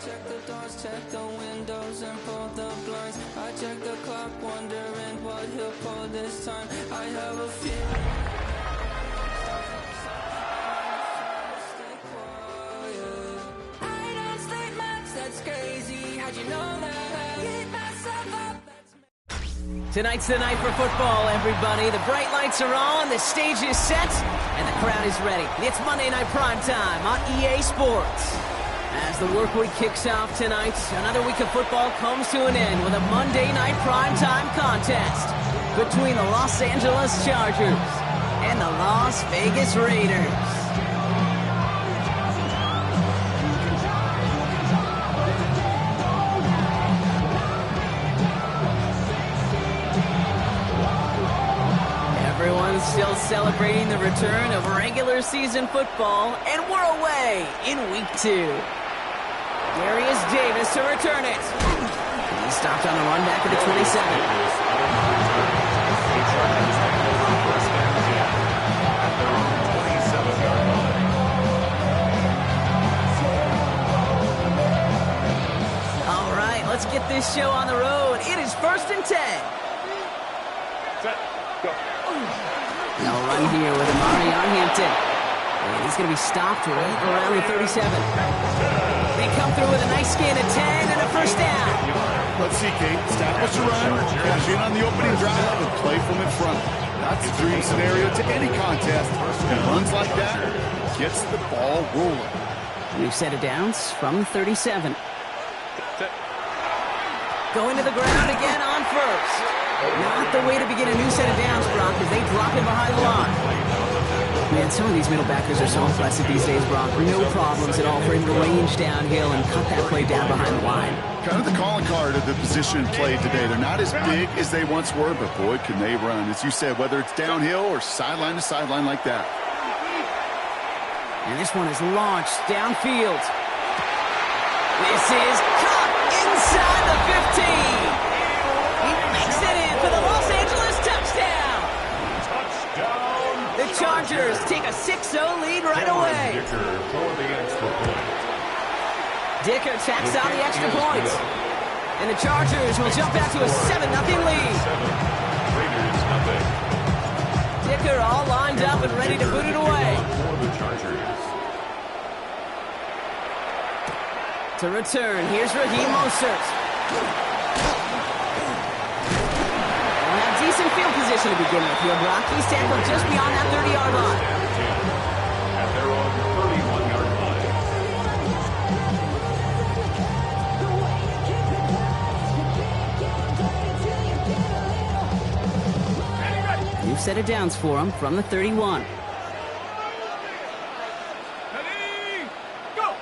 check the doors, check the windows, and pull the blinds. I check the clock, wondering what he'll pull this time. I have a feeling. I don't sleep much, that's crazy. How'd you know that? Keep myself up. Tonight's the night for football, everybody. The bright lights are on, the stage is set, and the crowd is ready. It's Monday Night Primetime on EA Sports. As the work week kicks off tonight, another week of football comes to an end with a Monday Night Primetime contest between the Los Angeles Chargers and the Las Vegas Raiders. Everyone's still celebrating the return of regular season football, and we're away in week 2. Darius Davis to return it. He stopped on a run back at the 27. All right, let's get this show on the road. It is 1st and 10. Set, go. No run here with Amari on Hampton. And he's going to be stopped right around the 37. They come through with a nice gain of 10 and a first down. Let's see, Kate. Establish a run, cash in on the opening drive, and play from in front. That's the dream scenario to any contest. And runs like that gets the ball rolling. New set of downs from 37. Going to the ground again on first. Not the way to begin a new set of downs, Brock, as they drop it behind the line. Man, some of these middle backers are so impressive these days, Brock. No problems at all for him to range downhill and cut that play down behind the line. Kind of the calling card of the position played today. They're not as big as they once were, but boy, can they run. As you said, whether it's downhill or sideline to sideline like that. And this one is launched downfield. This is caught inside the 15. He makes it in for the Los Angeles touchdown. The Chargers take a 6-0 lead right away. Dicker tacks on the extra point. And the Chargers will jump out to a 7-0 lead. Dicker all lined up and ready to boot it away. To return, here's Raheem Mostert. Decent field position to begin with here, Brock. He's tackled just beyond that 30-yard line. At their own 31-yard line. New set of downs for him from the 31. Ready, go!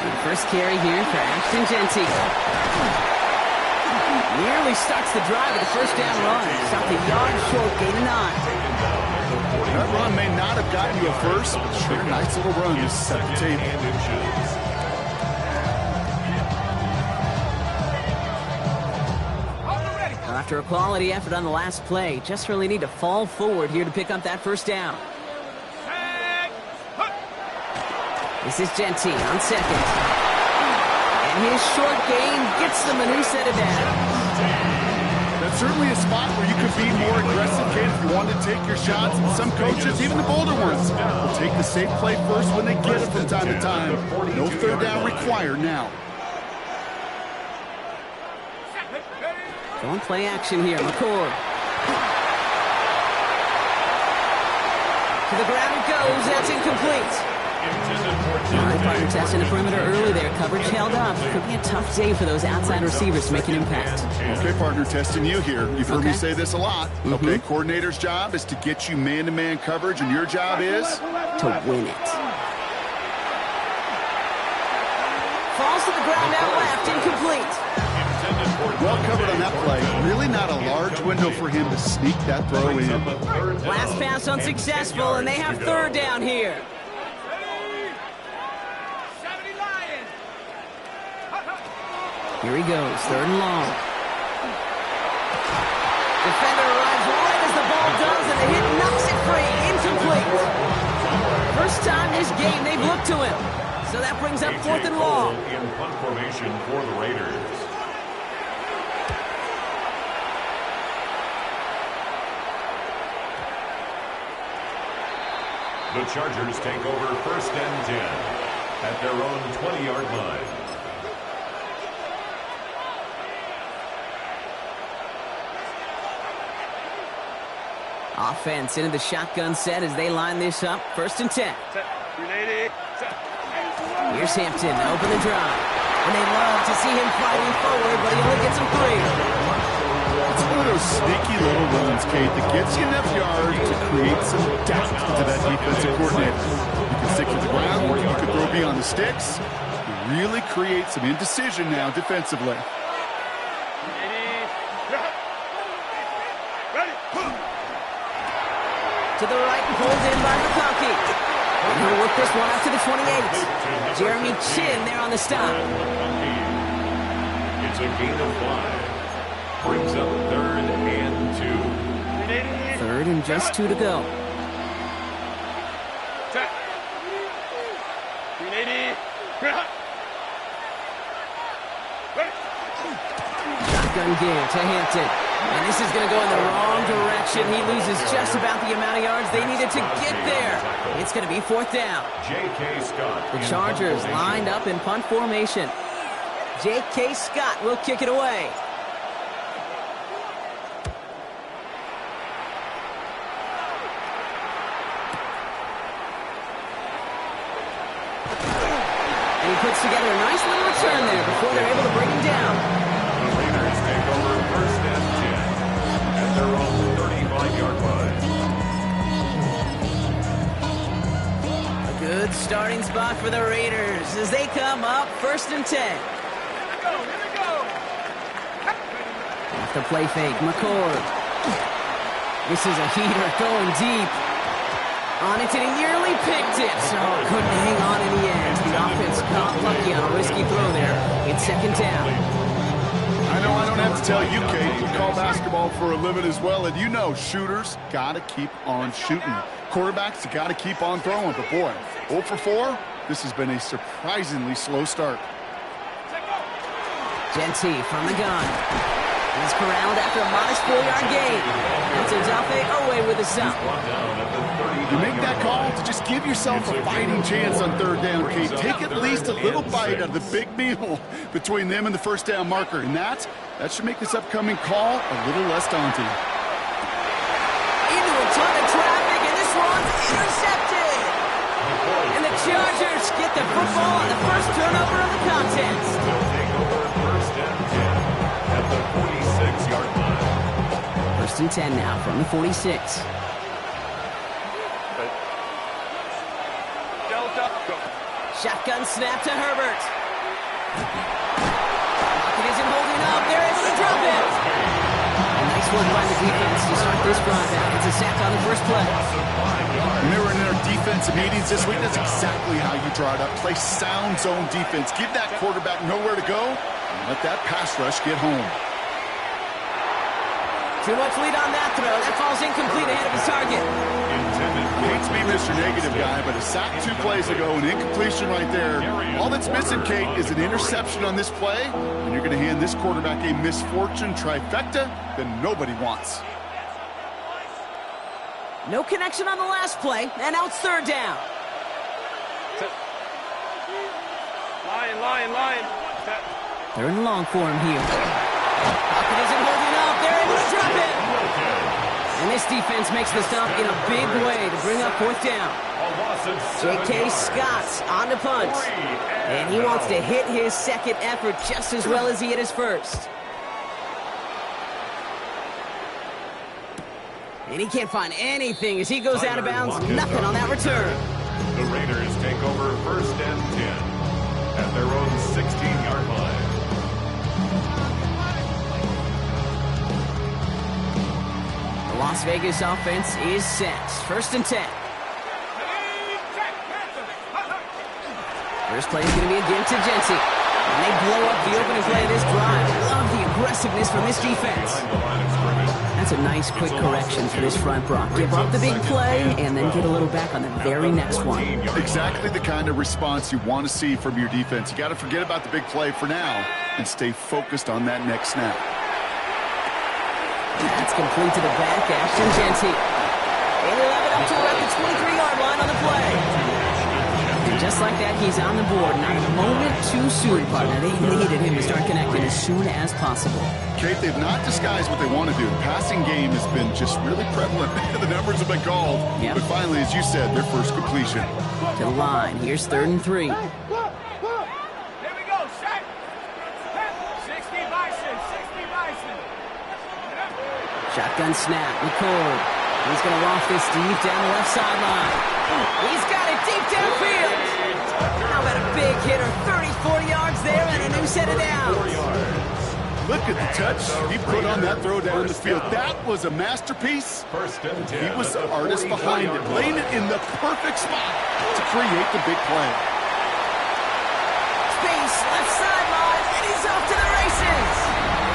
And first carry here for Ashton Genty. Nearly starts the drive with the first down run. Stopped a yard short, gain of 9. That run may not have gotten you a first, but sure, nice little run to set the table. After a quality effort on the last play, just really need to fall forward here to pick up that first down. This is Genty on second. And his short gain gets them a new set of downs. That's certainly a spot where you could be more aggressive, Kate, if you wanted to take your shots. And some coaches, even the bolder ones, will take the safe play first when they get it from time to time. No third down required now. Going play action here, McCord. To the ground it goes, that's incomplete. Partner testing the perimeter early there. Coverage held up. Could be a tough day for those outside receivers to make an impact. Okay, partner, testing you here. You've heard me say this a lot. Okay, coordinator's job is to get you man-to-man coverage, and your job is? To win it. Falls to the ground out left, incomplete. Well covered on that play. Really not a large window for him to sneak that throw in. Last pass unsuccessful, and they have third down here. Here he goes, 3rd and long. Defender arrives right as the ball does, and the hit knocks it free. Incomplete. First time this game they've looked to him. So that brings up 4th and long. In punt formation for the Raiders. The Chargers take over 1st and 10 at their own 20-yard line. Offense into the shotgun set as they line this up. 1st and 10. Here's Hampton to open the drive. And they love to see him fighting forward, but he only gets him 3. It's one of those sneaky little runs, Kate, that gets you enough yards to create some doubt into that defensive coordinator. You can stick to the ground, or you can throw beyond the sticks. You really create some indecision now defensively. To the right and pulled in by McConkey. And he'll work this one out to the 28. Jeremy Chin there on the stop. It's a gain of 5. Brings up 3rd and 2. 3rd and just 2 to go. Shotgun give to Hampton. And this is going to go in the wrong direction. He loses just about the amount of yards they needed to get there. It's going to be 4th down. J.K. Scott. The Chargers lined up in punt formation. J.K. Scott will kick it away. And he puts together a nice little return there before they're able to bring him down. The Raiders take over 1st and 10 at their own 35-yard line. A good starting spot for the Raiders as they come up 1st and 10. Off the play fake, McCord. This is a heater going deep. On it, and he nearly picked it. So couldn't hang on in the end. The offense got lucky on a risky throw there. It's 2nd down. I know I don't have to tell you, Kate. You call basketball for a living as well, and you know shooters got to keep on shooting. Quarterbacks got to keep on throwing. But boy, 0 for 4, this has been a surprisingly slow start. Genty from the gun. He's corralled after a modest 4-yard gain. That's Odafe Owe with a stop. You make that call to just give yourself a fighting chance on 3rd down, Kate. Take at least a little bite out of the big meal between them and the 1st down marker. And that should make this upcoming call a little less daunting. Into a ton of traffic, and this one's intercepted. And the Chargers get the football on the first turnover of the contest. They'll take over 1st and 10 at the 46-yard line. 1st and 10 now from the 46. Shotgun snap to Herbert. It isn't holding up. They're able to drop it. A nice work by the defense to start this drive out. It's a sack on the first play. When they were in their defensive meetings this week, that's exactly how you draw it up. Play sound zone defense. Give that quarterback nowhere to go, and let that pass rush get home. Too much lead on that throw. That falls incomplete ahead of his target. Hates to be Mr. Negative guy, but a sack 2 plays ago, an incompletion right there. All that's missing, Kate, is an interception on this play, and you're going to hand this quarterback a misfortune trifecta that nobody wants. No connection on the last play, and now it's 3rd down. Lion. 3rd and long for him here. Pocket isn't holding up. They're able to drop it. And this defense makes the stop in a big way to bring up 4th down. J.K. Scott on the punt. And he wants to hit his 2nd effort just as well as he hit his 1st. And he can't find anything as he goes out of bounds. Nothing on that return. The Raiders take over 1st and 10 at their own 16-yard line. Las Vegas offense is set. 1st and 10. First play is going to be again to Genty. And they blow up the opening play of this drive. Love the aggressiveness from this defense. That's a nice, quick correction for this front, Brock. Give up the big play and then get a little back on the very next one. Exactly the kind of response you want to see from your defense. You got to forget about the big play for now and stay focused on that next snap. That's complete to the back, Ashton Genty. They will have it up to about the 23-yard line on the play. And just like that, he's on the board. Not a moment too soon, partner. They needed him to start connecting as soon as possible. Kate, they've not disguised what they want to do. The passing game has been just really prevalent. The numbers have been called. Yep. But finally, as you said, their first completion. To the line. Here's 3rd and 3. Here we go, set. 60 Bison, 60 Bison. Shotgun snap. McCord. He's going to loft this deep down the left sideline. He's got it deep downfield. How about a big hitter? 34 yards there and a new set of downs. Look at the touch he put on that throw down the field. That was a masterpiece. He was the artist behind it, laying it in the perfect spot to create the big play. Space, left sideline, and he's off to the races.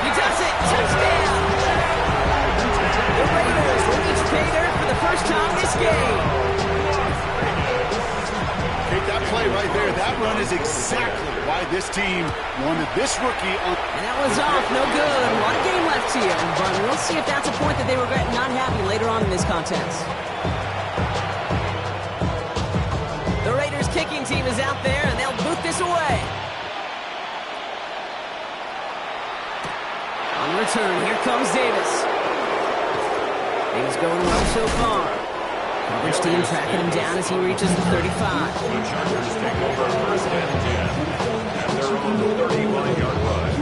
He does it. Touchdown. The Raiders will reach pay dirt for the first time this game. Take that play right there. That run is exactly why this team wanted this rookie on. And that was off, no good. One game left here, but we'll see if that's a point that they regret not having later on in this contest. The Raiders kicking team is out there, and they'll boot this away. On return, here comes Davis. Things going well so far. Coverage team tracking him down as he reaches the 35. The Chargers take over 1st and 10 at their own 35-yard line.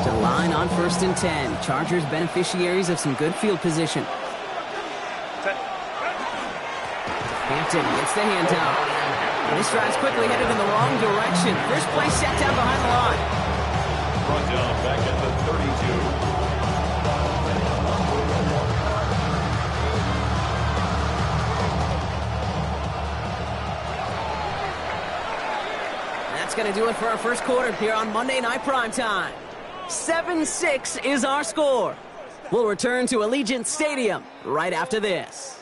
To the line on 1st and 10. Chargers beneficiaries of some good field position. Hampton gets the handoff. This drive's quickly headed in the wrong direction. First play set down behind the line. Brought down back at the 32. That's going to do it for our first quarter here on Monday Night Primetime. 7-6 is our score. We'll return to Allegiant Stadium right after this.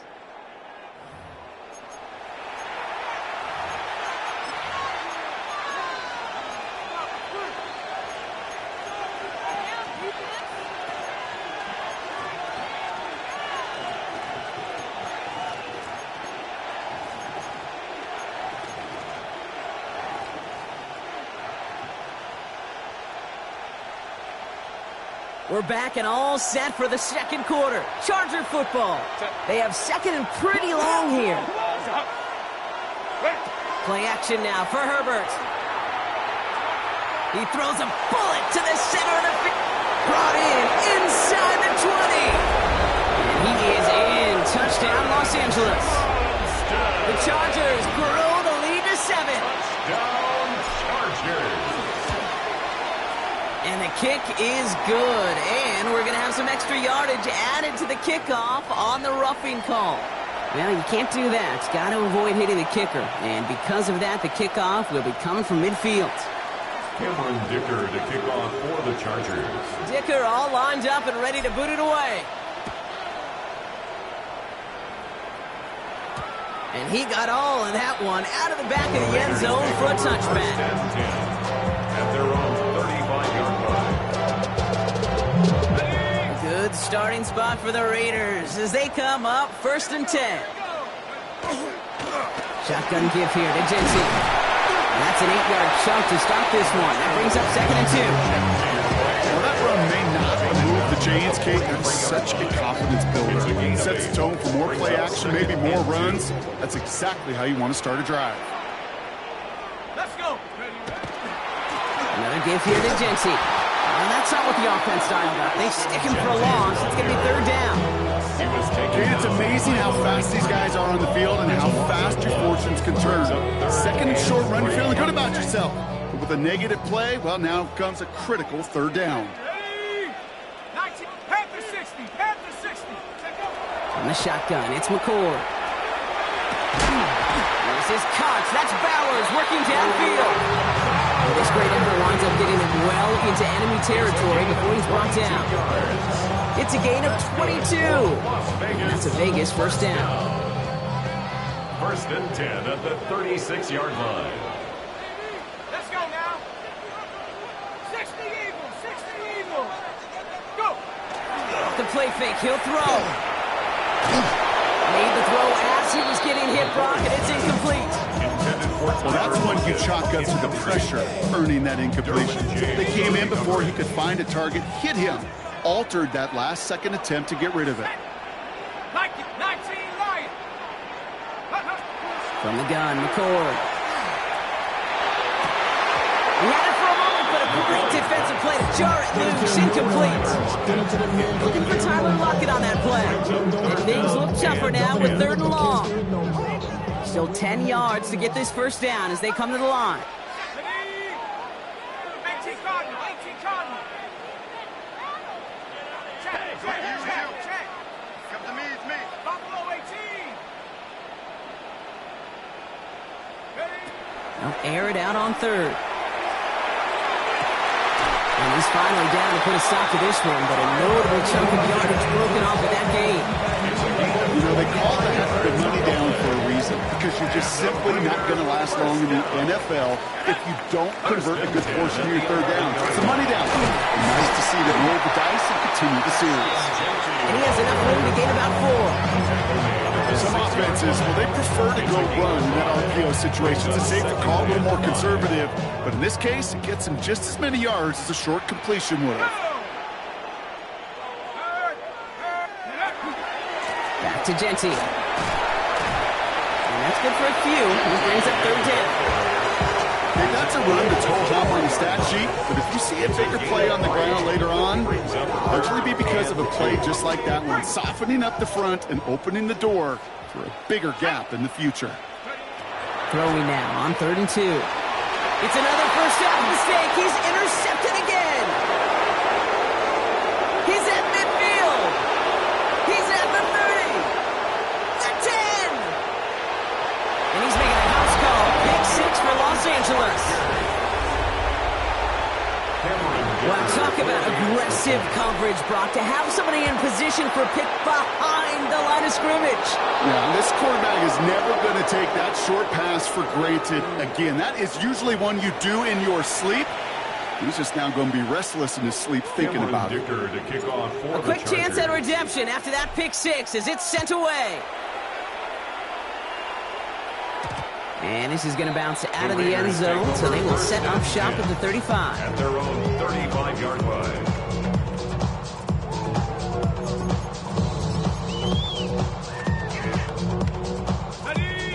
We're back and all set for the second quarter. Charger football. They have second and pretty long here. Play action now for Herbert. He throws a bullet to the center of the field. Brought in inside the 20. And he is in. Touchdown, Los Angeles. The Chargers grow the lead to 7. Touchdown, Chargers. And the kick is good. And we're going to have some extra yardage added to the kickoff on the roughing call. Well, you can't do that. You've got to avoid hitting the kicker. And because of that, the kickoff will be coming from midfield. Cameron Dicker to kick off for the Chargers. Dicker all lined up and ready to boot it away. And he got all of that one out of the back of the end zone for a touchback. At their own 35-yard line. Good starting spot for the Raiders as they come up 1st and 10. Shotgun give here to Jensen. And that's an 8-yard chunk to stop this one. That brings up 2nd and 2. Well, that run may not remove the chains, Kate. That's such a confidence builder. It sets the tone for more play action, maybe more runs. That's exactly how you want to start a drive. Let's go. Another give here to Jensen. And that's not what the offense dialed up. They stick him for a loss. It's going to be 3rd down. Kate, it's amazing how fast these guys are on the field and how fast your fortunes can turn. Second and short run, you're feeling good about yourself. But with a negative play, well, now comes a critical 3rd down. Panther 60, Panther 60. On the shotgun, it's McCord. This is Cox. That's Bowers working downfield. This great effort winds up getting him well into enemy territory before he's brought down. It's a gain of 22. And that's a Vegas first down. First and 10 at the 36-yard line. Let's go now. 60 Eagles, 60 Eagles. Go. The play fake, he'll throw. Made the throw as he was getting hit, Brock, and it's incomplete. Well, that's when you chalk up to the pressure, earning that incompletion. They came in before he could find a target, hit him, altered that last-second attempt to get rid of it. 19 Lions. From the gun, McCord. He had it for a moment, but a great defensive play to jar it loose, incomplete. Looking for Tyler Lockett on that play. And things look tougher now with 3rd and long. Still 10 yards to get this first down as they come to the line. 18 Cardinal, 18 Cardinal. Check. Come to me, it's me. Buffalo 18. They'll air it out on 3rd. And he's finally down to put a stop to this one, but a notable chunk of yardage broken off of that game. You know, they call that the money down for a reason, because you're just simply not going to last long in the NFL if you don't convert a good portion of your 3rd down. It's a money down. Nice to see them roll the dice and continue the series. And he has enough room to gain about 4. Some offenses, well, they prefer to go run in that RPO situation. It's a safer call, a little more conservative. But in this case, it gets him just as many yards as a short completion would have. Back to Genty. And that's good for a few. He brings up 3rd down. Hey, that's a run that's hold on the stat sheet, but if you see a bigger play on the ground later on, it'll usually be because of a play just like that one, softening up the front and opening the door for a bigger gap in the future. Throwing now on 3rd and 2. It's another first down mistake. He's intercepted again. He's at midfield. He's at the 30. The 10. And he's making a house call. Pick 6 for Los Angeles. Well, talk about aggressive coverage, Brock. To have somebody in position for a pick behind the line of scrimmage. Yeah, this quarterback is never going to take that short pass for granted again. That is usually one you do in your sleep. He's just now going to be restless in his sleep thinking about it. A quick chance at redemption after that pick 6 as it's sent away. And this is going to bounce out of the end zone, so they will set up shop at the 35. At their own 35-yard line.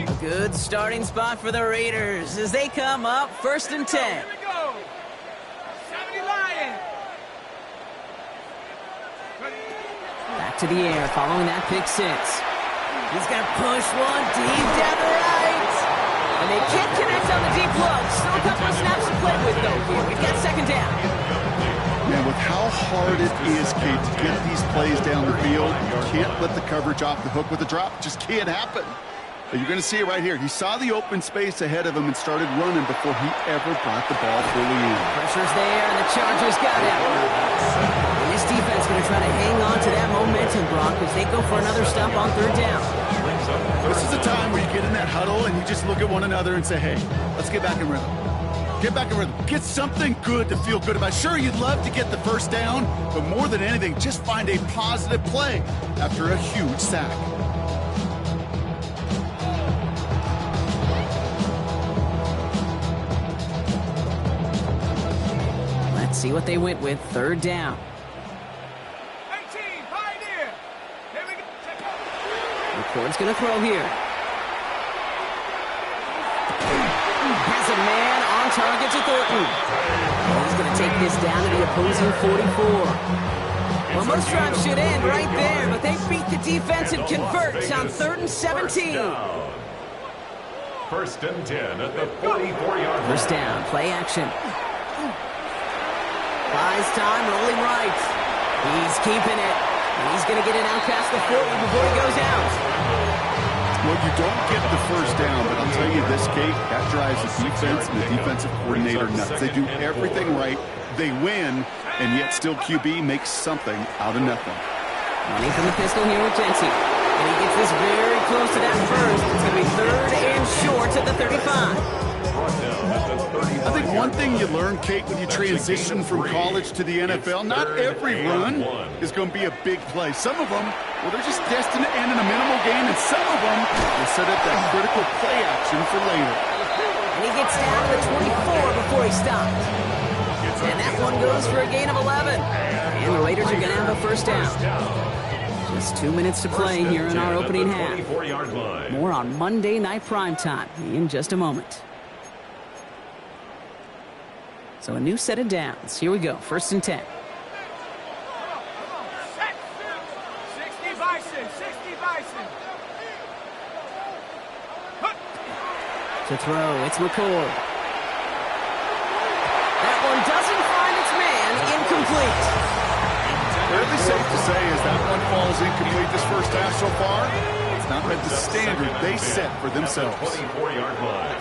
A good starting spot for the Raiders as they come up 1st and 10. Here we go. 70 Lions. Back to the air following that pick 6. He's going to push one deep down the right. And they can't connect on the deep look. Still a couple of snaps to play with, though, here. We've got 2nd down. Man, with how hard it is, Kate, to get these plays down the field, you can't let the coverage off the hook with a drop. It just can't happen. But you're going to see it right here. He saw the open space ahead of him and started running before he ever brought the ball fully in. Pressure's there, and the Chargers got it. And this defense going to try to hang on to that momentum, Brock, as they go for another stop on 3rd down. This is a time where you get in that huddle and you just look at one another and say, hey, let's get back in rhythm. Get back in rhythm. Get something good to feel good about. Sure, you'd love to get the first down, but more than anything, just find a positive play after a huge sack. Let's see what they went with. 3rd down. 18 Pioneer. Here we go. McCord's going to throw here. Has a man on target to Thornton. He's going to take this down to the opposing 44. Well, most drives should end right there, but they beat the defense and convert on 3rd and 17. First and 10 at the 44-yard line. First down, play action. Buys time, rolling right. He's keeping it. And he's going to get it out past the 40 before he goes out. Well, you don't get the first down, but I'll tell you this, Kate, that drives the defense and the defensive coordinator nuts. They do everything right. They win, and yet still QB makes something out of nothing. Running from the pistol here with Jency. And he gets this very close to that first. It's going to be 3rd and short to the 35. I think one thing you learn, Kate, when you transition from college to the NFL, not every run is going to be a big play. Some of them, well, they're just destined to end in a minimal gain, and some of them will set up that critical play action for later. And he gets down to the 24 before he stops. And that one goes for a gain of 11. And the Raiders are going to have a first down. Just 2 minutes to play here in our opening half. More on Monday Night Primetime in just a moment. So a new set of downs. Here we go. 1st and 10. 60 Bison, 60 Bison. To throw, it's McCord. That one doesn't find its man. Incomplete. Fairly safe to say as that one falls incomplete this first half so far, it's not met the standard they set for themselves. 24-yard line.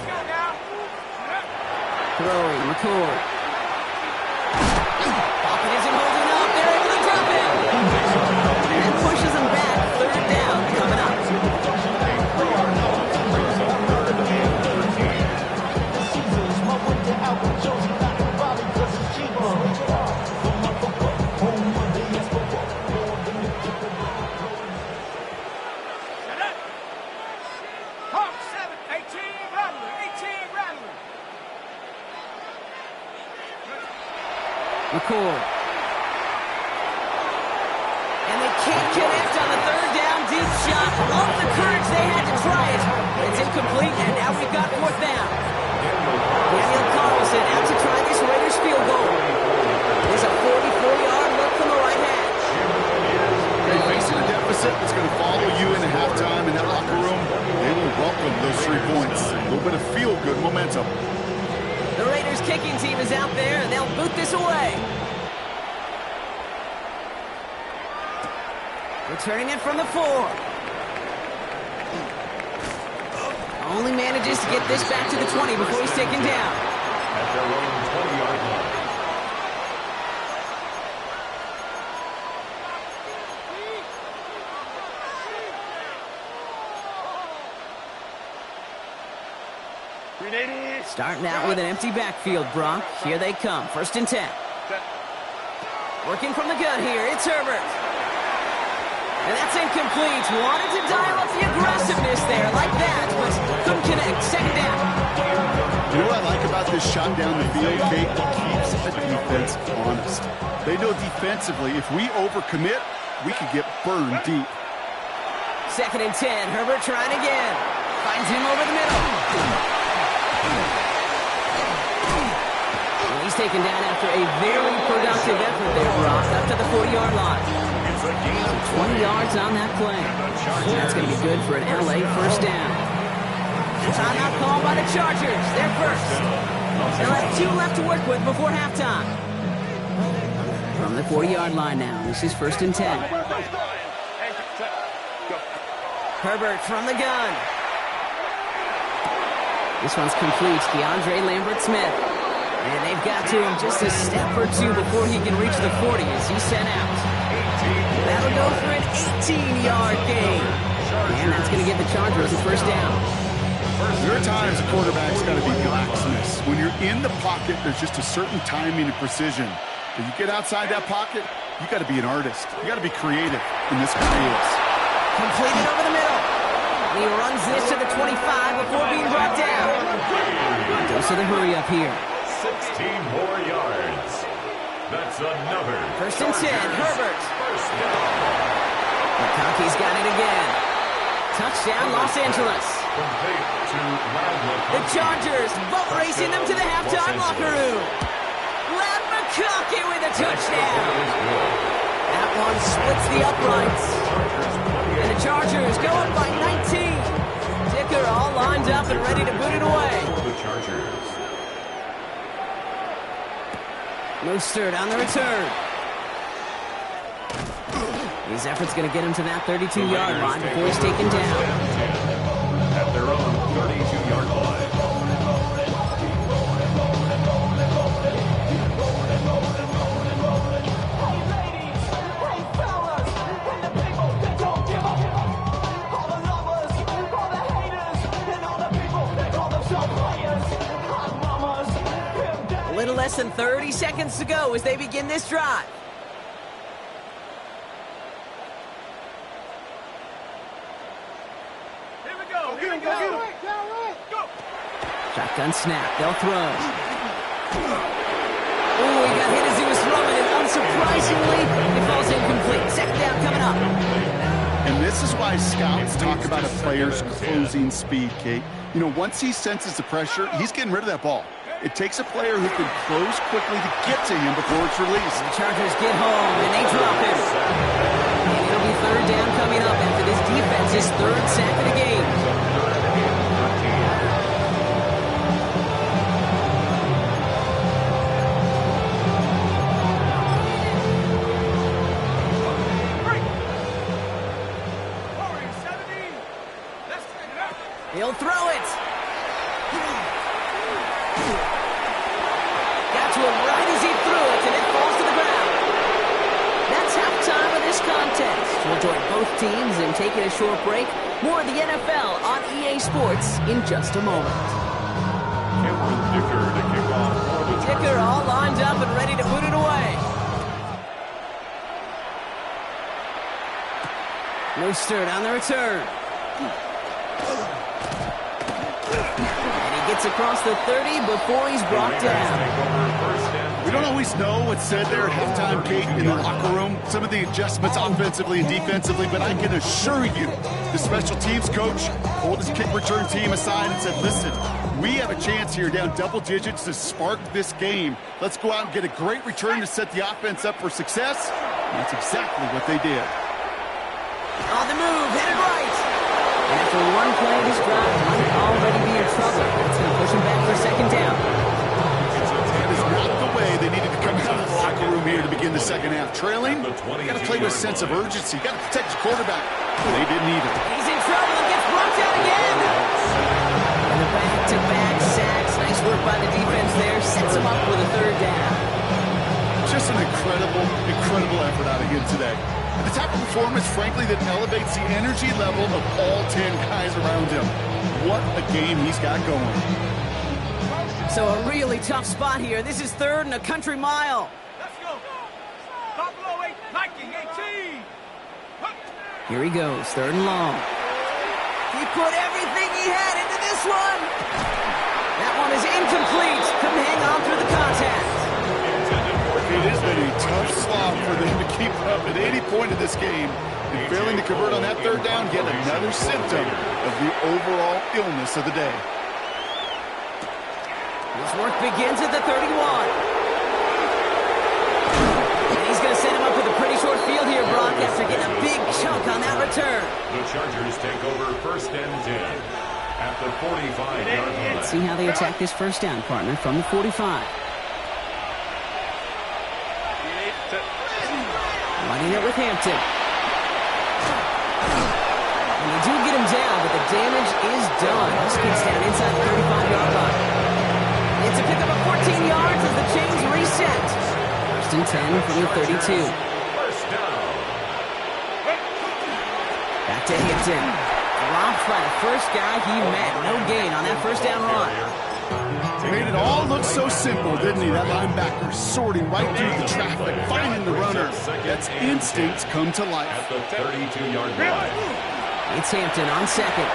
Throwing, McCord. Pocket isn't holding up. They're able to drop him. And pushes him back. 3rd down coming up. Hawk 7, 18 Rattler, 18 Rattler. McCord. And they can't connect on the 3rd down deep shot. Love the courage they had to try it. It's incomplete, and now we've got 4th down. Daniel Carlson out to try this Raiders field goal. There's a 44-yard look from the right hash. They're facing a deficit that's going to follow you into halftime in that locker room. They will welcome those 3 points. A little bit of feel-good momentum. The Raiders kicking team is out there, and they'll boot this away. Returning it from the 4. Only manages to get this back to the 20 before he's taken down. At their own 20-yard line. Starting out with an empty backfield, Brock. Here they come. 1st and 10. Working from the gun here. It's Herbert. And that's incomplete. Wanted to dial up the aggressiveness there like that, but couldn't connect. 2nd down. You know what I like about this shot down the field, Kate? It keeps the defense honest. They know defensively, if we overcommit, we could get burned deep. 2nd and 10. Herbert trying again. Finds him over the middle. Well, he's taken down after a very productive effort there, Brock, up to the 40-yard line. 20 yards on that play. That's going to be good for an LA first down. Timeout called by the Chargers. They're first. They'll have 2 left to work with before halftime. From the 40-yard line now, this is 1st and 10. Herbert from the gun. This one's complete. DeAndre Lambert-Smith. And they've got to him just a step or 2 before he can reach the 40 as he's sent out. That'll go for an 18-yard gain. And that's going to give the Chargers a first down. There are times a quarterback's got to be blacksmiths. When you're in the pocket, there's just a certain timing and precision. When you get outside that pocket, you got to be an artist. You got to be creative, and this guy is. Completed over the middle. He runs this to the 25 before being brought down. Goes to the hurry up here. 16 more yards. That's another. 1st and 10. Herbert. First down. McConkey's got it again. Touchdown, Los Angeles. Complete to The Chargers boat racing them to the halftime locker room. Lad McConkey with a touchdown. That one splits the uprights. And the Chargers go up by 19. Dicker all lined up and ready to boot it away. The Chargers. Mostert on the return. His effort's going to get him to that 32-yard line before he's taken down. less than 30 seconds to go as they begin this drive. Here we go. Here we go. Go. Shotgun snap. They'll throw. Oh, he got hit as he was throwing, and unsurprisingly, it falls incomplete. Second down coming up. And this is why scouts talk about a player's closing speed, Kate. You know, once he senses the pressure, he's getting rid of that ball. It takes a player who can close quickly to get to him before it's released. The Chargers get home, and they drop him. And it'll be third down coming up after this defense's third sack of the game. He'll throw it. Got to him right as he threw it, and it falls to the ground. That's halftime of this contest. We'll join both teams in taking a short break. More of the NFL on EA Sports in just a moment. Cameron Dicker to kick off for the Chargers. Dicker all lined up and ready to put it away. Mostert on the return. Gets across the 30 before he's brought down. We don't always know what's said there at halftime, Kate, in the locker room. Some of the adjustments offensively and defensively, but I can assure you the special teams coach pulled his kick return team aside and said, listen, we have a chance here down double digits to spark this game. Let's go out and get a great return to set the offense up for success. And that's exactly what they did. On the move, headed right. After one play, this drive might already be in trouble. It's going to push him back for second down. That is not the way they needed to come out of the locker room here to begin the second half. Trailing, you got to play with a sense of urgency. You got to protect your quarterback. But they didn't either. He's in trouble and gets brought down again. And the back-to-back sacks. Nice work by the defense there. Sets him up with a third down. Just an incredible, incredible effort out of him today. And the type of performance, frankly, that elevates the energy level of all 10 guys around him. What a game he's got going. So a really tough spot here. This is third and a country mile. Let's go. Buffalo 8, Viking 18. Here he goes, third and long. He put everything he had into this one. That one is incomplete. Couldn't hang on through the contact. It has been a tough slog for them to keep up at any point in this game. And failing to convert on that third down, yet another symptom of the overall illness of the day. His work begins at the 31. And he's going to set him up with a pretty short field here, Brock, after getting a big chunk on that return. The Chargers take over first and 10 at the 45-yard line. Let's see how they attack this first down, partner, from the 45. Lining it with Hampton. And they do get him down, but the damage is done. This gets down inside the 35-yard line. It's a pickup of 14 yards as the chains reset. First and 10 from the 32. First down. Back to Hampton. Dropped by the first guy he met. No gain on that first down run. Made it all look so simple, didn't he? That linebacker sorting right through the traffic, finding the runner. That's instincts come to life. At the 32-yard line. It's Hampton on second.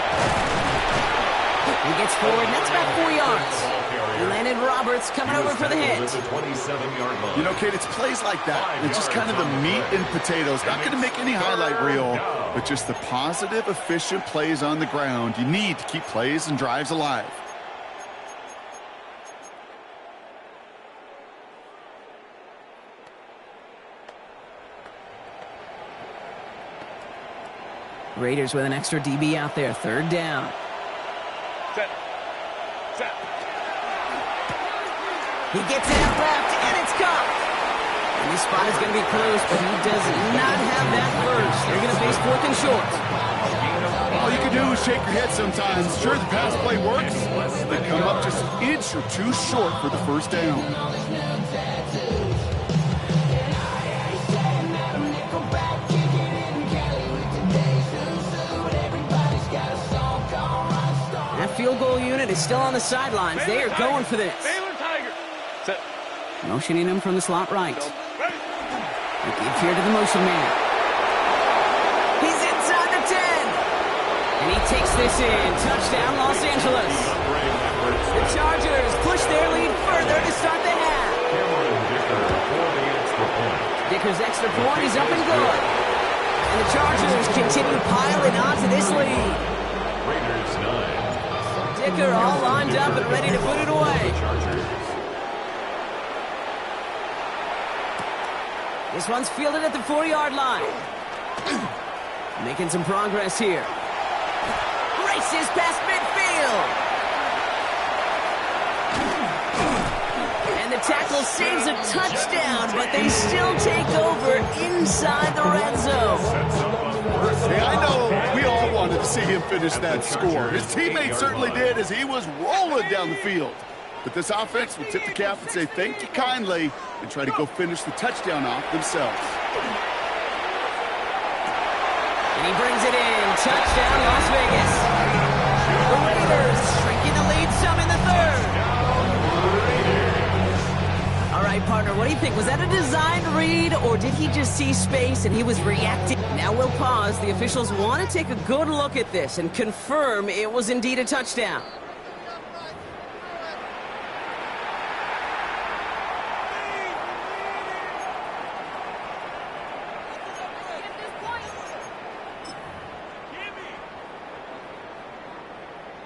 He gets forward, and that's about 4 yards. Landon Roberts coming over for the hit. The 27-yard line. You know, Kate, it's plays like that. It's just kind of the meat and potatoes. Not going to make any highlight reel, but just the positive, efficient plays on the ground. You need to keep plays and drives alive. Raiders with an extra DB out there. Third down. Set. He gets it out left, and it's caught. And this spot is going to be close, but he does not have that first. They're going to face fourth and short. All you can do is shake your head sometimes. Sure, the pass play works. They come up just an inch or two short for the first down. That field goal unit is still on the sidelines. They are going for this. Baylor Tiger. Set. Motioning him from the slot right. They give here to the motion man. He's inside the 10. And he takes this in. Touchdown, Los Angeles. The Chargers push their lead further to start the half. Dicker's extra point is up and good. And the Chargers continue piling onto this lead. Raiders 9. Dicker all lined up and ready to put it away. This one's fielded at the 4-yard line. Making some progress here. Races past midfield. And the tackle saves a touchdown, but they still take over inside the red zone. Hey, I know we all wanted to see him finish that score. His teammates certainly did as he was rolling down the field. But this offense will tip the cap and say thank you kindly and try to go finish the touchdown off themselves. And he brings it in. Touchdown, Las Vegas. The Raiders shrinking the lead some in the third. All right, partner, what do you think? Was that a designed read, or did he just see space and he was reacting? Now we'll pause. The officials want to take a good look at this and confirm it was indeed a touchdown.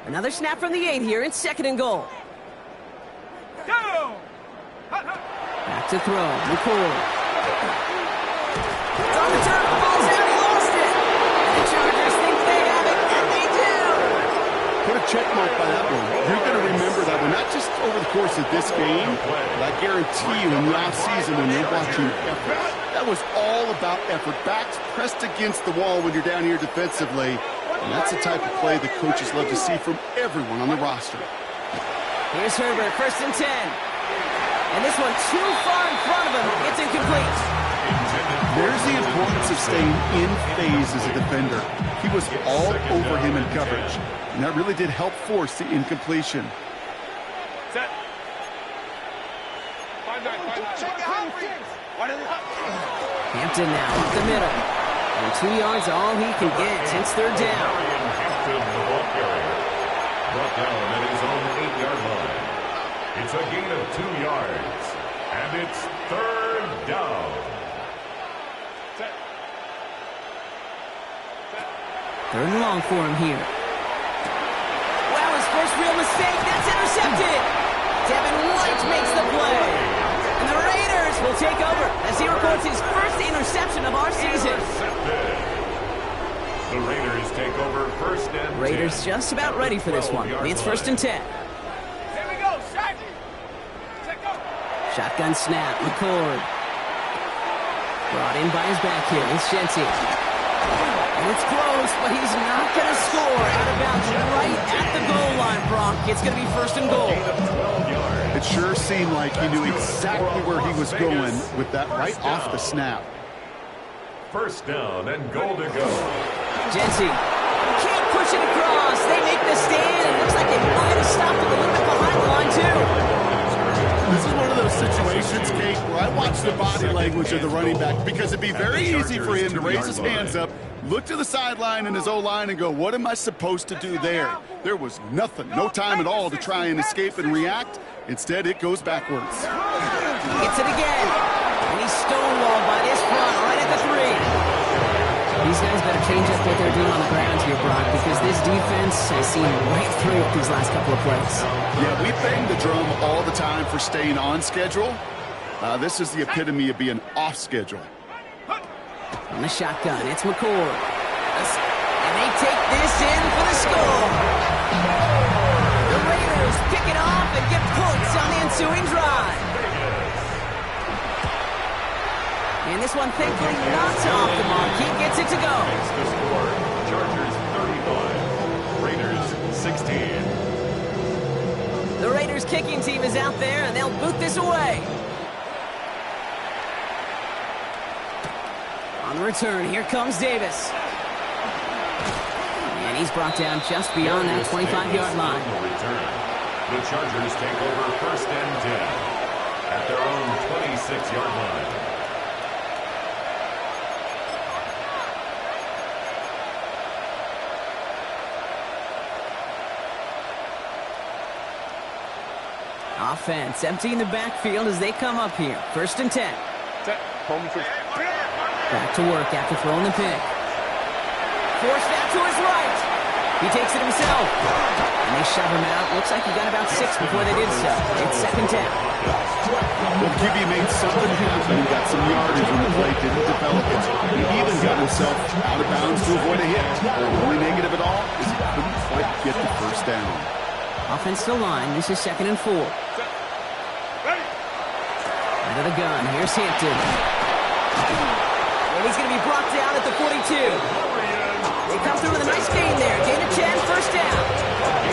Another snap from the 8 here. It's 2nd and goal. Go! Back to throw. McCoy. It's on the turf. The ball's out. He lost it. And the Chargers think they have it, and they do. Put a check mark by that one. You're going to remember that one, not just over the course of this game, but I guarantee you in the offseason when you're watching effort. That was all about effort. Backs pressed against the wall when you're down here defensively. And that's the type of play that coaches love to see from everyone on the roster. Here's Herbert, 1st and 10. And this one too far in front of him. It's incomplete. There's the importance of staying in phase as a defender. He was all over him in coverage. And that really did help force the incompletion. Set. Hampton now up the middle. And 2 yards all he can get. It's 3rd down. Hampton, the ball carrier. Brought down at his own 8-yard line. It's a gain of 2 yards. And it's 3rd down. Set. 3rd and long for him here. Wow, his first real mistake. That's intercepted. Devin White makes the play. And the Raiders will take over as he records his first interception of our season. The Raiders take over 1st and 10. Raiders just about ready for this one. It's 1st and 10. Here we go, set. Set, go. Shotgun snap, McCord. Brought in by his back heel. It's Shenty. And it's close, but he's not going to score. Out of bounds right at the goal line, Brock. It's going to be 1st and goal. It sure seemed like he knew exactly where he was going with that right off the snap. 1st down and goal to go. Jency can't push it across. They make the stand. It looks like they might have stopped it a little bit behind the line, too. This is one of those situations, Kate, where I watch the body language of the running back because it'd be very easy for him to raise his hands up, look to the sideline in his O-line and go, what am I supposed to do there? There was nothing, no time at all to try and escape and react. Instead, it goes backwards. Gets it again. And he's stonewalled by this front right at the 3. These guys better change up what they're doing on the ground here, Brock, because this defense has seen right through it these last couple of plays. Yeah, we bang the drum all the time for staying on schedule. This is the epitome of being off schedule. On the shotgun, it's McCord. And they take this in for the score. The Raiders pick it off and get points on the ensuing drive. And this one, thankfully, not off the mark. He gets it to go. It's the score. Chargers 35, Raiders 16. The Raiders kicking team is out there, and they'll boot this away. On the return, here comes Davis. And he's brought down just beyond that 25-yard line. The Chargers take over 1st and 10. at their own 26-yard line. Offense emptying the backfield as they come up here. 1st and 10. Back to work after throwing the pick. Forced out to his right. He takes it himself. And they shove him out. Looks like he got about 6 before they did so. It's 2nd down. Well, QB made something happen. He got some yardage when the play didn't develop. He even got himself out of bounds to avoid a hit. The only negative at all is he couldn't quite get the 1st down. Offensive line. This is 2nd and 4. Out of the gun. Here's Hampton. And he's going to be brought down at the 42. They come through with a nice gain there. Gain of 10, 1st down.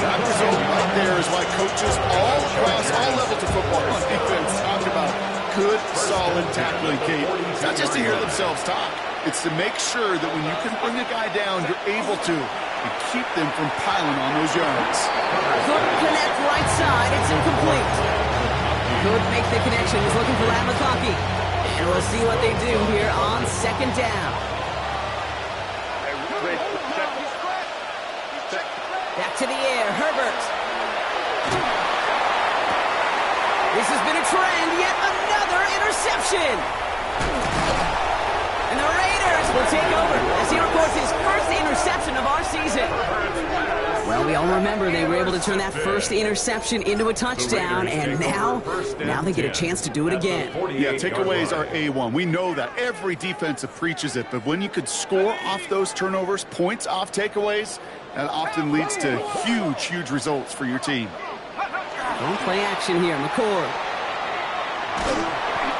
That result right there is why coaches all across all levels of football on defense talk about good, solid tackling, Kate. Not just to hear themselves talk. It's to make sure that when you can bring a guy down, you're able to and keep them from piling on those yards. Couldn't connect right side. It's incomplete. Could make the connection. He's looking for Lamakaki. And we'll see what they do here on 2nd down. Back to the air. Herbert. This has been a trend. Yet another interception. And the Raiders will take over as he records his 1st interception of our season. Well, we all remember they were able to turn that 1st interception into a touchdown, and now they get a chance to do it again. Yeah, takeaways are A1. We know that. Every defensive preaches it, but when you could score off those turnovers, points off takeaways, that often leads to huge, huge results for your team. Don't play action here. McCord.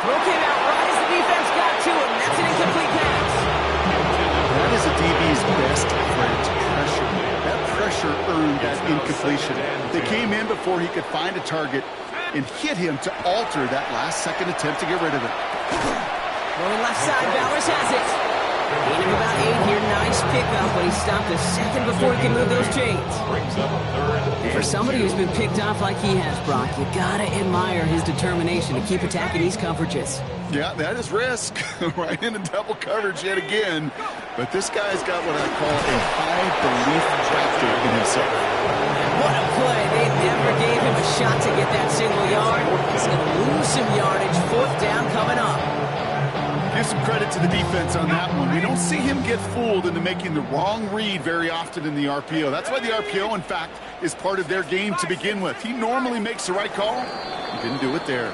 Throw came out right as the defense got to him. That's an incomplete pass. That is a DB's best friend, pressure. That pressure earned that incompletion. They came in before he could find a target and hit him to alter that last-second attempt to get rid of it. Going left side, Bowers has it. Gain of about 8 here. Nice pickup, but he stopped a second before he can move those chains. And for somebody who's been picked off like he has, Brock, you gotta admire his determination to keep attacking these coverages. Yeah, that is risk. Right into double coverage yet again. But this guy's got what I call a high belief factor in himself. What a play. They never gave him a shot to get that single yard. He's going to lose some yardage. 4th down coming up. Give some credit to the defense on that one. We don't see him get fooled into making the wrong read very often in the RPO. That's why the RPO, in fact, is part of their game to begin with. He normally makes the right call. He didn't do it there.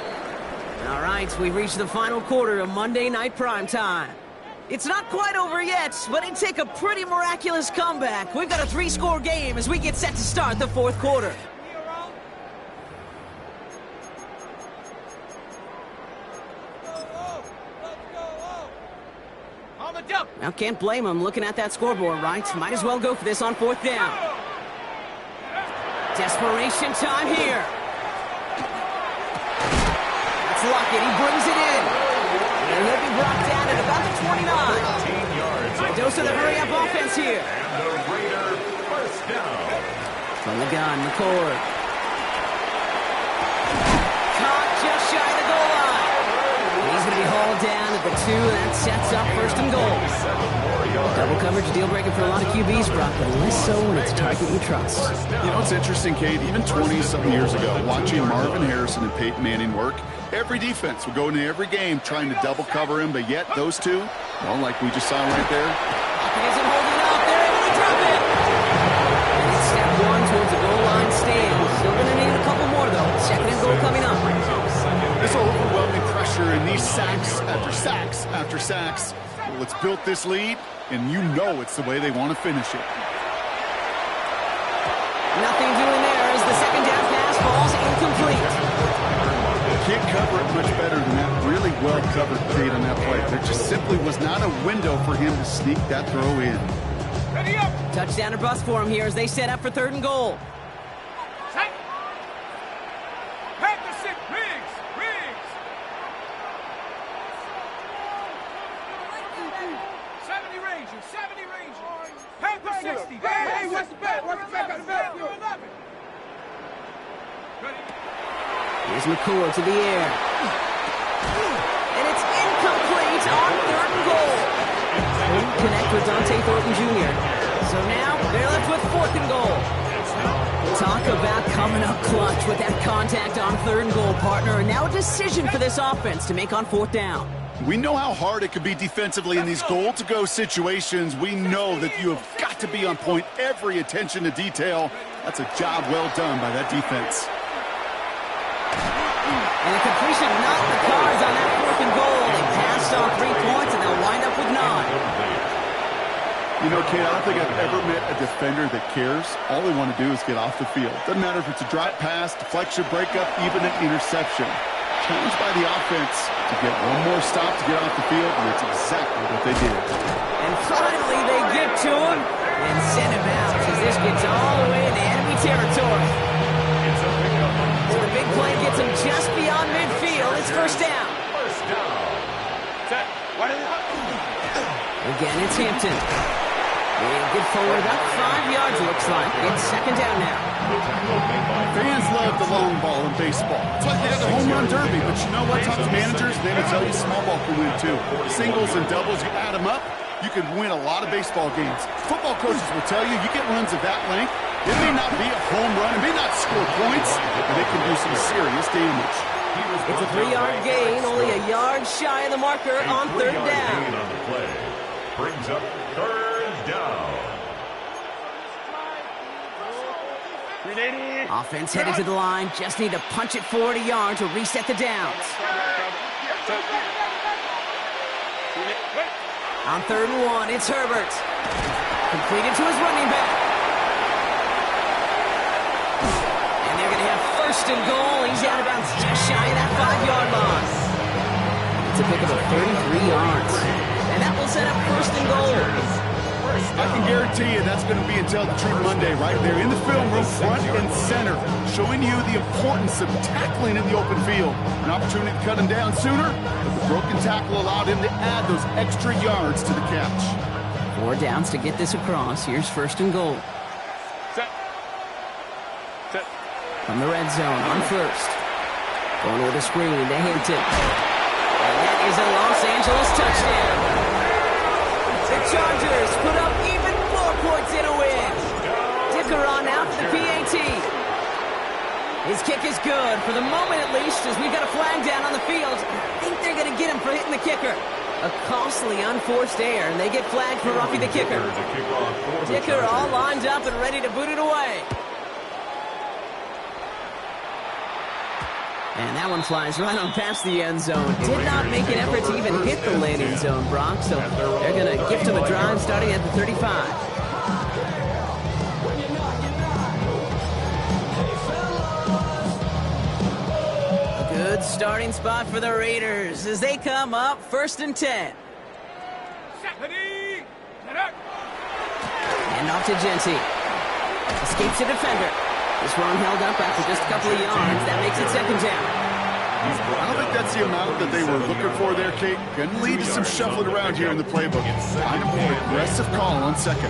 All right, we've reached the final quarter of Monday Night Primetime. It's not quite over yet, but it'd take a pretty miraculous comeback. We've got a 3-score game as we get set to start the 4th quarter. Now, can't blame him looking at that scoreboard, right? Might as well go for this on 4th down. Desperation time here. That's Lockett. He brings it in. And he'll be brought down at about the 29. Dose of the hurry-up offense here. And the Raider 1st down. From the gun, McCord. Caught just shy of the goal line. He's going to be hauled down at the 2, and that sets up 1st and goal. Double coverage deal breaker for a lot of QBs, Brock, but less so when it's a target you trust. You know, it's interesting, Kate, even 20-something years ago, watching Marvin Harrison and Peyton Manning work, every defense would go into every game trying to double cover him, but yet those two, well, like we just saw right there. Lockett isn't holding up. They're able to drop it. And it's step 1 towards the goal line stand. Still going to need a couple more, though. 2nd and goal coming up. This overwhelming pressure and these sacks after sacks after sacks. Well, it's built this lead, and you know it's the way they want to finish it. Nothing doing there as the 2nd down pass falls incomplete. Can't cover it much better than that. Really well covered Kate on that play. There just simply was not a window for him to sneak that throw in. Ready up. Touchdown or bust for him here as they set up for 3rd and goal. Set. Patterson, Riggs. 70 Rangers, 70 Rangers. Panther 60. Hey, what's the back? What's the back? Got the back. 11. Ready? Here's McCord to the air. And it's incomplete on 3rd and goal. Couldn't connect with Dante Thornton Jr. So now they're left with 4th and goal. Talk about coming up clutch with that contact on 3rd and goal, partner. And now a decision for this offense to make on 4th down. We know how hard it can be defensively in these goal-to-go situations. We know that you have got to be on point, every attention to detail. That's a job well done by that defense. And a completion not in the cards on that 4th and goal. They passed on 3 points, and they'll wind up with 9. You know, Kate, I don't think I've ever met a defender that cares. All they want to do is get off the field. Doesn't matter if it's a drop pass, deflection, breakup, even an interception. Challenged by the offense to get one more stop to get off the field, and that's exactly what they did. And finally, they get to him and send him out as this gets all the way into enemy territory. So the big play gets him just beyond midfield. It's 1st down. Again, it's Hampton. They'll get forward about 5 yards, looks like. It's 2nd down now. Fans love the long ball in baseball. It's like they have the home run derby, but you know what? Talk to managers, they will tell you small ball can win too. Singles and doubles, you add them up, you can win a lot of baseball games. Football coaches will tell you get runs of that length. It may not be a home run, it may not score points, but it can do some serious damage. It's a 3-yard gain, only a yard shy of the marker on 3rd down. Brings up 3rd down. Offense headed to the line. Just need to punch it forward a yard to reset the downs. On 3rd and 1, it's Herbert. Completed to his running back. And they're going to have 1st and goal. He's out of bounds just shy of that 5-yard line. It's a pickup of 33 yards. And that will set up 1st and goal. I can guarantee you that's going to be until the Truth Monday right there in the film room, front and center, showing you the importance of tackling in the open field. An opportunity to cut him down sooner, but the broken tackle allowed him to add those extra yards to the catch. 4 downs to get this across. Here's 1st and goal. Set. From the red zone on 1st. Going with a screen to Hampton. And that is a Los Angeles touchdown. The Chargers put up even more points in a win. Dicker on out for the PAT. His kick is good, for the moment at least, as we've got a flag down on the field. I think they're going to get him for hitting the kicker. A costly unforced error, and they get flagged for roughing the kicker. Dicker all lined up and ready to boot it away. And that one flies right on past the end zone. Did not make an effort to even hit the landing zone, Brock. So they're going to gift him a drive starting at the 35. A good starting spot for the Raiders as they come up 1st and 10. And off to Genty. Escapes the defender. This one held up after just a couple of yards. That makes it 2nd down. I don't think that's the amount that they were looking for there, Kate. Going to lead to some shuffling around here in the playbook. Kind of more aggressive call on 2nd.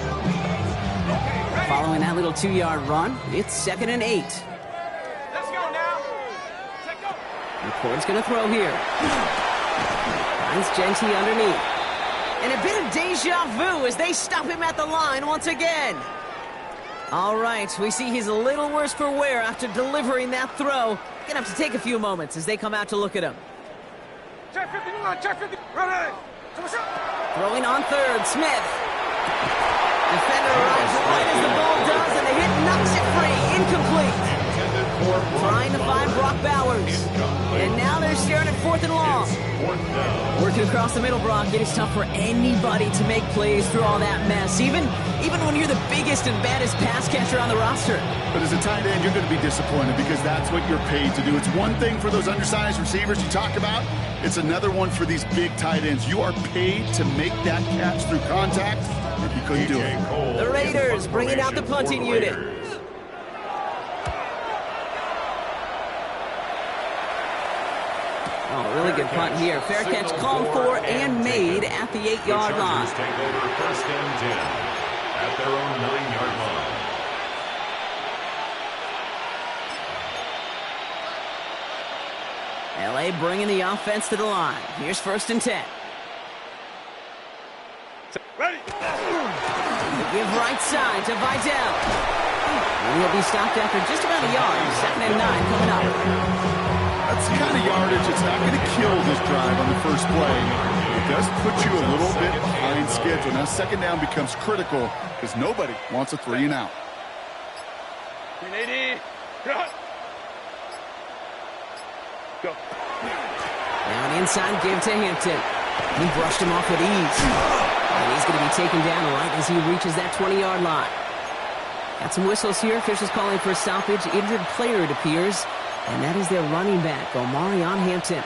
Following that little 2-yard run, it's 2nd and 8. Let's go now. Let's go. McCord's going to throw here. Finds Genty underneath. And a bit of deja vu as they stop him at the line once again. All right, we see he's a little worse for wear after delivering that throw. Gonna have to take a few moments as they come out to look at him. Check 51, check 50. Ready. Throwing on 3rd, Smith. Defender arrives right as the ball does, and the hit knocks it free. Incomplete. Trying to find Brock Bowers. And now they're staring at 4th and long. Working across the middle, Brock. It is tough for anybody to make plays through all that mess, even when you're the biggest and baddest pass catcher on the roster. But as a tight end, you're going to be disappointed because that's what you're paid to do. It's one thing for those undersized receivers you talk about. It's another one for these big tight ends. You are paid to make that catch through contact, and you couldn't do it. The Raiders bringing out the punting unit. Oh, really good punt here. Fair catch called for and made at the 8-yard line. Take over 1st and 10 at their own 9-yard line. L.A. bringing the offense to the line. Here's 1st and 10. Ready. They give right side to Vidal. And he'll be stopped after just about a yard. 2nd and 9 coming up. That's the kind of yardage that's not going to kill this drive on the first play. It does put you a little bit behind schedule. Now 2nd down becomes critical because nobody wants a 3 and out. 380. Go. Now an inside give to Hampton. He brushed him off with ease. And he's going to be taken down right as he reaches that 20-yard line. Got some whistles here. Officials calling for a stoppage. Injured player, it appears. And that is their running back, Omarion Hampton.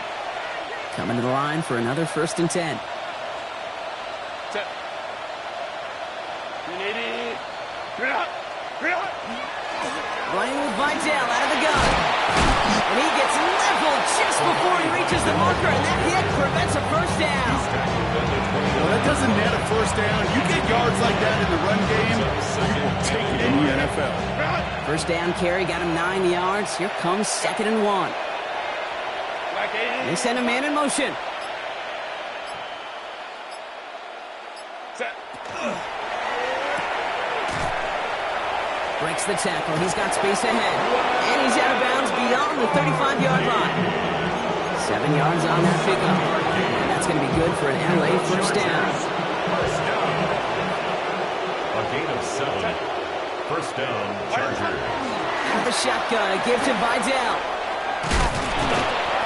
Coming to the line for another 1st and 10. Set. 380. Running with Vidal out of the gun. And he gets leveled just before he reaches the marker. And that hit prevents a 1st down. Well, that doesn't net a 1st down. You get yards like that in the run game, you will take it in the NFL. 1st down carry got him 9 yards. Here comes 2nd and 1. They send a man in motion. Set. Breaks the tackle. He's got space ahead. And he's out of bounds beyond the 35-yard line. 7 yards on that pickup. And that's going to be good for an LA 1st down. A gain of 7. 1st down, Chargers. Out of the shotgun. Give to Vidal.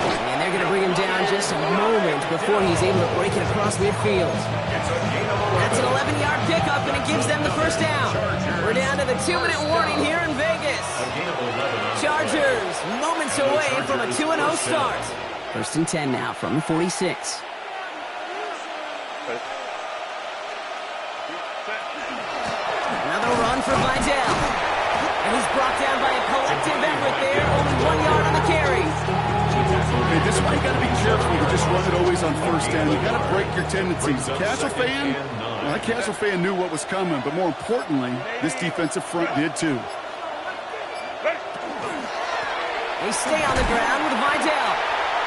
And they're going to bring him down just a moment before he's able to break it across midfield. That's an 11-yard pickup, and it gives them the 1st down. We're down to the 2-minute warning here in Vegas. Chargers moments away from a 2-0 start. 1st and 10 now from the 46. Another run for Vidal. And he's brought down by a collective effort there. Only 1 yard on the carry. Okay, this is why you got to be careful to just run it always on 1st down. You got to break your tendencies. The casual fan, well, that casual fan knew what was coming, but more importantly, this defensive front did too. They stay on the ground with Vidal.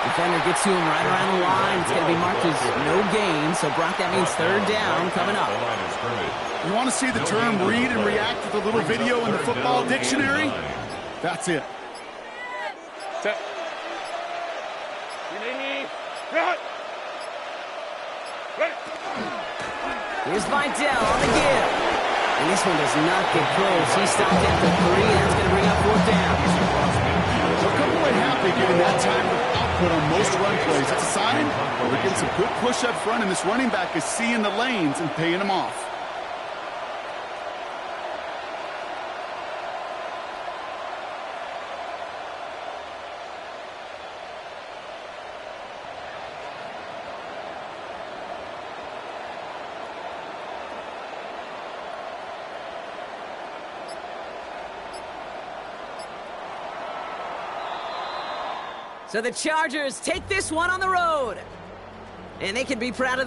Defender gets to him right around the line. It's going to be marked as no gain. So, Brock, that means 3rd down coming up. You want to see the term read and react with a little video in the football dictionary? That's it. Set. 380. Ready. Here's Vidal on the give. And this one does not get close. He stopped after 3. That's going to bring up 4th down. They'll come away happy getting that type of output on most run plays. It's a sign they're getting some good push up front, and this running back is seeing the lanes and paying them off. So the Chargers take this one on the road. And they can be proud of